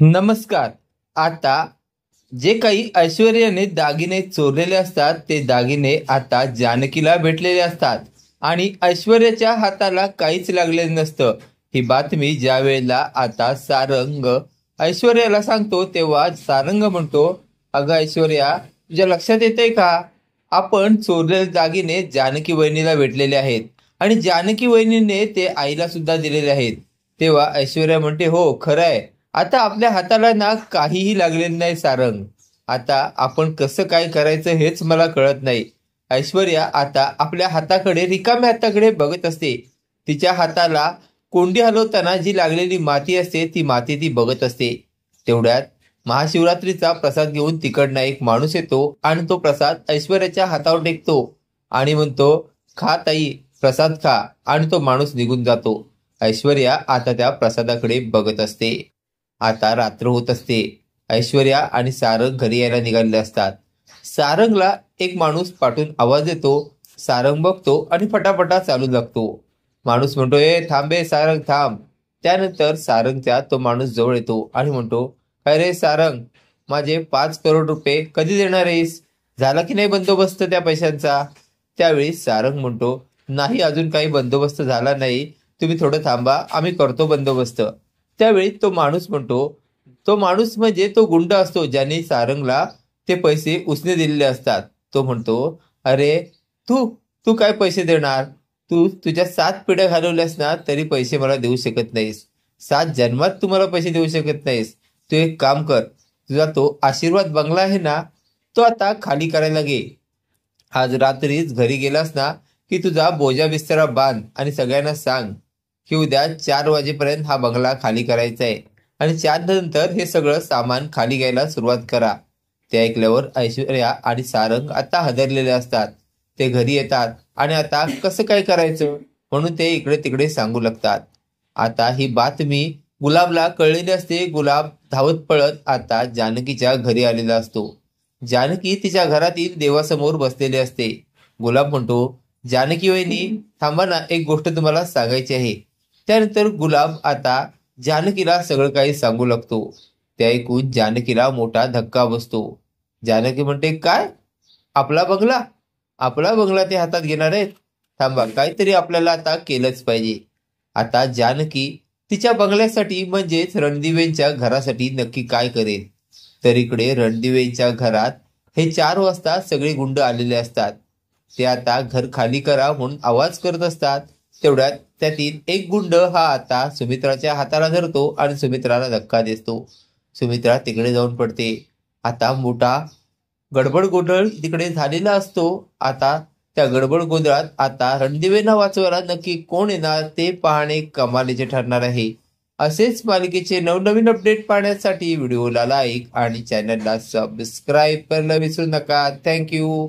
नमस्कार. आता जे काही ऐश्वर्याने दागिने चोरलेले असतात ते दागिने आता जानकीला भेटलेले असतात आणि ऐश्वर्याच्या हाताला काहीच लागलेलं नसतं. ही बातमी ज्या वेळेला आता सारंग ऐश्वर्याला सांगतो तेव्हा सारंग म्हणतो, अगं ऐश्वर्या, तुझ्या लक्षात येतंय का? आपण चोरलेले दागिने जानकी वहिनीला भेटलेले आहेत आणि जानकी वहिनीने ते आईला सुद्धा दिलेले आहेत. तेव्हा ऐश्वर्या म्हणते, हो खरं आहे. आता आपल्या हाताला ना काहीही लागलेलं नाही सारंग. आता आपण कसं काय करायचं हेच मला कळत नाही. ऐश्वर्या आता आपल्या हाताकडे रिकाम्या हाताकडे बघत असते. तिच्या हाताला कोंडी हलवताना जी लागलेली माती असते ती माती ती बघत असते. तेवढ्यात महाशिवरात्रीचा प्रसाद घेऊन तिकडनं एक माणूस येतो आणि तो प्रसाद ऐश्वर्याच्या हातावर टेकतो आणि म्हणतो, खा ताई, प्रसाद खा. आणि तो माणूस निघून जातो. ऐश्वर्या आता त्या प्रसादाकडे बघत असते. आता रात्र होत असते. ऐश्वर्या आणि सारंग घरी यायला निघालेले असतात. सारंगला एक माणूस पाठून आवाज येतो. सारंग बघतो आणि फटाफटा चालू लागतो. माणूस म्हणतो, ए थांबे सारंग थांब. त्यानंतर सारंगच्या तो माणूस जवळ येतो आणि म्हणतो, काय रे सारंग, माझे 5 करोड रुपये कधी देणार आहेस? झाला की नाही बंदोबस्त त्या पैशांचा? त्यावेळी सारंग म्हणतो, नाही अजून काही बंदोबस्त झाला नाही, तुम्ही थोडं थांबा, आम्ही करतो बंदोबस्त. त्यावेळी तो माणूस म्हणतो, तो माणूस म्हणजे तो गुंड असतो ज्याने सारंगला ते पैसे उसने दिलेले असतात. तो म्हणतो, अरे तू तू काय पैसे देणार? तू तुझ्या 7 पिढ्या घालवल्यास ना तरी पैसे मला देऊ शकत नाहीस. 7 जन्मात तू मला पैसे देऊ शकत नाहीस. तू एक काम कर, तुझा तो आशीर्वाद बंगला आहे ना, तो आता खाली करायला घे. आज रात्रीच घरी गेलास ना की तुझा बोजा बिस्तरा बांध आणि सगळ्यांना सांग की उद्या 4 वाजेपर्यंत हा बंगला खाली करायचा आहे आणि 4 नंतर हे सगळं सामान खाली घ्यायला सुरुवात करा. ते ऐकल्यावर ऐश्वर्या आणि सारंग आता हादरलेले असतात. ते घरी येतात आणि आता कसं काय करायचं म्हणून ते इकडे तिकडे सांगू लागतात. आता ही बातमी गुलाबला कळलेली असते. गुलाब धावत पळत आता जानकीच्या घरी आलेला असतो. जानकी तिच्या घरातील देवासमोर बसलेली असते. गुलाब म्हणतो, जानकी वहिनी थांबा ना, एक गोष्ट तुम्हाला सांगायची आहे. त्यानंतर गुलाब आता जानकीला सगळं काही सांगू लागतो. ते ऐकून जानकीला मोठा धक्का बसतो. जानकी म्हणते, काय? आपला बंगला? आपला बंगला ते हातात घेणार आहेत? थांबा, काहीतरी आपल्याला आता केलंच पाहिजे. आता जानकी तिच्या बंगल्यासाठी म्हणजेच रणदिवेंच्या घरासाठी नक्की काय करेल? तर इकडे रणदिवेंच्या घरात हे 4 वाजता सगळे गुंड आलेले असतात. ते आता घर खाली करा म्हणून आवाज करत असतात. तेवढ्यात त्यातील एक गुंड हा आता सुमित्राच्या हाताला धरतो आणि सुमित्राला धक्का देतो. सुमित्रा तिकडे जाऊन पडते. आता मोठा गडबड गोंधळ तिकडे झालेला असतो. आता त्या गडबड गोंधळात आता रणदिवेंना वाचवायला नक्की कोण येणार ते पाहणे कमालीचे ठरणार आहे. असेच मालिकेचे नवनवीन अपडेट पाहण्यासाठी व्हिडिओला लाईक आणि चॅनलला सबस्क्राईब करायला विसरू नका. थँक्यू.